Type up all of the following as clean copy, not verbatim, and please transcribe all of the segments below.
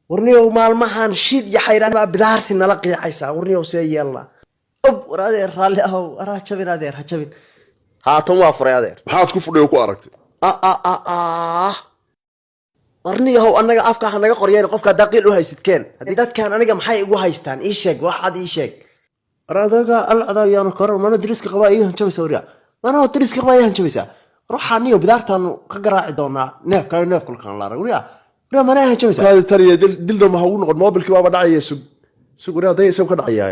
ورنيو مالمحان شيد يا حيران ما بدارتي نلقي عيسى ورنيو سي يلا ورادير رالي اهو راه جبين ادير هجبين هاتن وافر يا ادير maxaad ku fudhiyo ku aragtay ورنيو anaga afka waxa naga qoriyeen qofka daqiil u haysidkeen hadii dadkan aniga maxay igu haystaan ii sheeg waxaad ii sheeg radaga alcada yaan koran mana diriska qaba ii hanjabay sawriya mana diriska qaba ii hanjabaysa ruuxaniyo bidaartan ka garaaci doona neef kulkan la ragriya mana hanjabaysa kaadi taliya dildo ma hagu noqon mobilki baaba dhacaya sug raday isoo ka dhacaya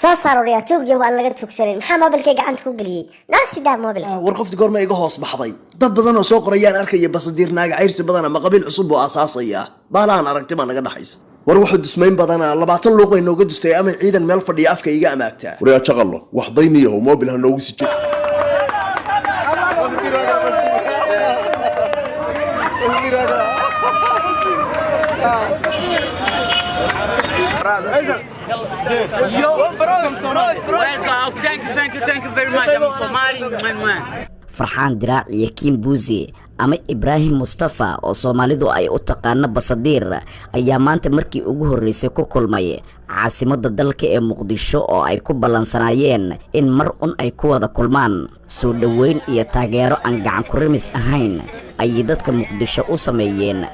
soo saaraya tuugyo aan laga tugsanin maxaa mobilka gacanta ku galiyay naasida mobil war qofti goorma iga hoos baxday dad badan oo soo qorayaan arkay basadiir naaga ciirsi badan ama qabiil cusub oo asaasaya baalaan aragtay ma naga dhaxaysa war wuxuu dusmayn badan 20 luuq way nooga dustay ama ciidan meel fadhiya afka iga amaagtaa wariya shaqalo wax dayniyo mobil ha noogu sii Yo, bro, welcome. Thank you very much. I'm Somali, man. Farxaan Diraac iyo Kim Buuzi ama Ibrahim Mustafa oo Soomaalidu ay u taqaan Basadiir ayaa maanta markii ugu horeysay ku kulmay caasimadda dalka ee Muqdisho oo ay ku balansanayeen in mar ay ku wada kulmaan soo dhaweyn iyo taageero aan gacan ku rimis ahayn ay dadka Muqdisho u sameeyeen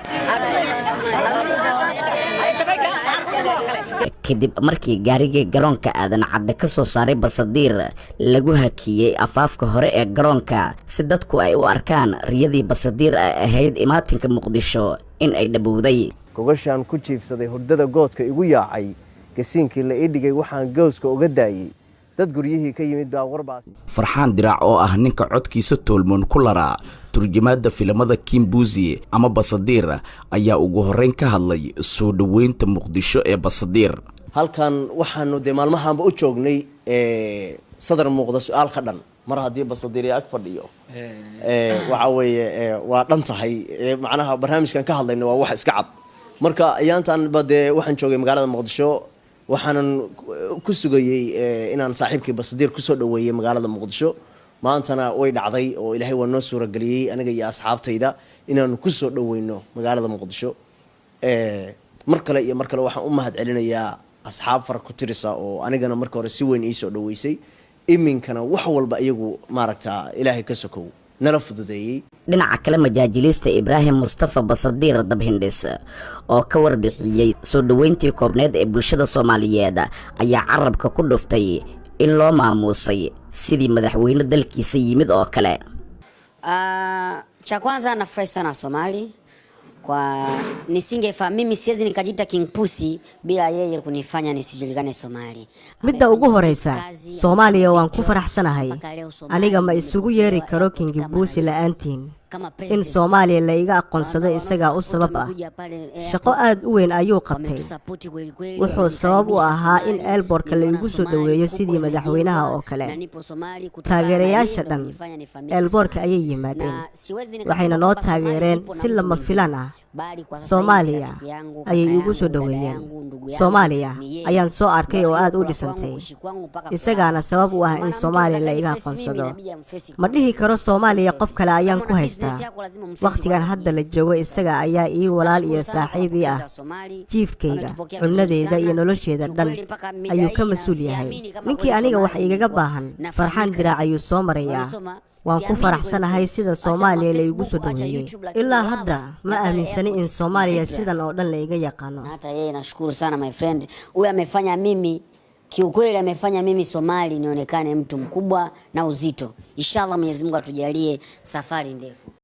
kadib markii gaariga garoonka aadan cadde ka soo saaray Basadiir lagu hakiyay afaafka hore ee garoonka si dadku ay u arkaan riyadii Basadiir ahayd imaatinka Muqdisho in ay dhabowday gogashan ku jiifsaday hurdada goodka igu yaacay gasiinkii la idhigay waxaan gowska uga daayay dad guryihii ka yimid baa warbaas Farxaan Diraac oo ah ninka codkiisa toolmoon ku laraa turjumada filimada Kim Buuzi ama Basadiir ayaa ugu horeyn ka hadlay soo dhaweynta Muqdisho ee Basadiir halkan waxaanu de maalmahaanba u joognay sadar muuqda su'aal ka dhan mar hadii Basadiir ag fadhiyo waxa weeye waa dhan tahay macnaha barnaamijkan ka hadlayna waa wax iska cad marka ayaantan bade waxaan joogay magaalada Muqdisho waxaanan ku sugayay inaan saaxiibkii Basadiir ku soo dhaweeyay magaalada Muqdisho maantana way dhacday oo Ilaahay waa noo suura galiyay aniga iyo asxaabtayda inaan ku soo dhaweyno magaalada Muqdisho mar kale waxaan u mahad celinayaa asxaab far ku tirisa oo anigana marka hore si weyn ii soo dhaweysay iminkana wax walba iyagu maaragta Ilaahay ka sokow nala fududeeyay dhinaca kale majaajilista Ibrahim Mustafa Basadiir Dabhindis oo ka warbixiyay soo dhaweyntii koobneed ee bulshada Soomaaliyeed ayaa carabka ku dhuftay in loo maamusay sidii madaxweyne dalkiisa yimid oo kale cha kwanza nafurahi sana Somali kwa nisingefahamu mimi siwezi nikajita King Pussy bila yeye kunifanya nisijulikane Somali. midda ugu horeysa Soomaaliya waan ku faraxsanahay aniga ma isugu yeeri karo King Pussy la'aantiin in Soomaaliya la iga aqoonsado isaga u sabab ah shaqo aad u weyn ayuu qabtay wuxuu sabab u ahaa in Elborka la igu soo dhaweeyo sidii madaxweynaha oo kale taageerayaasha dhan Elborka ayay yimaadeen waxayna noo taageereen si lama filaan ah Soomaaliya ayay igu soo dhaweeyeen Soomaaliya ayaan soo arkay oo aad u dhisantay isagaana sabab u ah in Soomaaliya la iga aqoonsado ma dhihi karo Soomaaliya qof kale ayaan ku haystaa waqtigan hadda la joogo isaga ayaa ii walaal iyo saaxiib ah jiifkayga cunadeeda iyo nolosheeda dhan ayuu ka masuul yahay ninkii aniga wax igaga baahan Farxaan Diraac ayuu soo marayaa waan ku faraxsanahay sida Soomaaliya la igu soo dhaweeyay ilaa hadda ma aaminsani in Soomaaliya sidan oo dhan la iga yaqaano hata yeye nashukuru sana my friend huyu amefanya mimi kiukweli amefanya mimi Somali nionekane mtu mkubwa na uzito inshallah Mwenyezi Mungu atujalie safari ndefu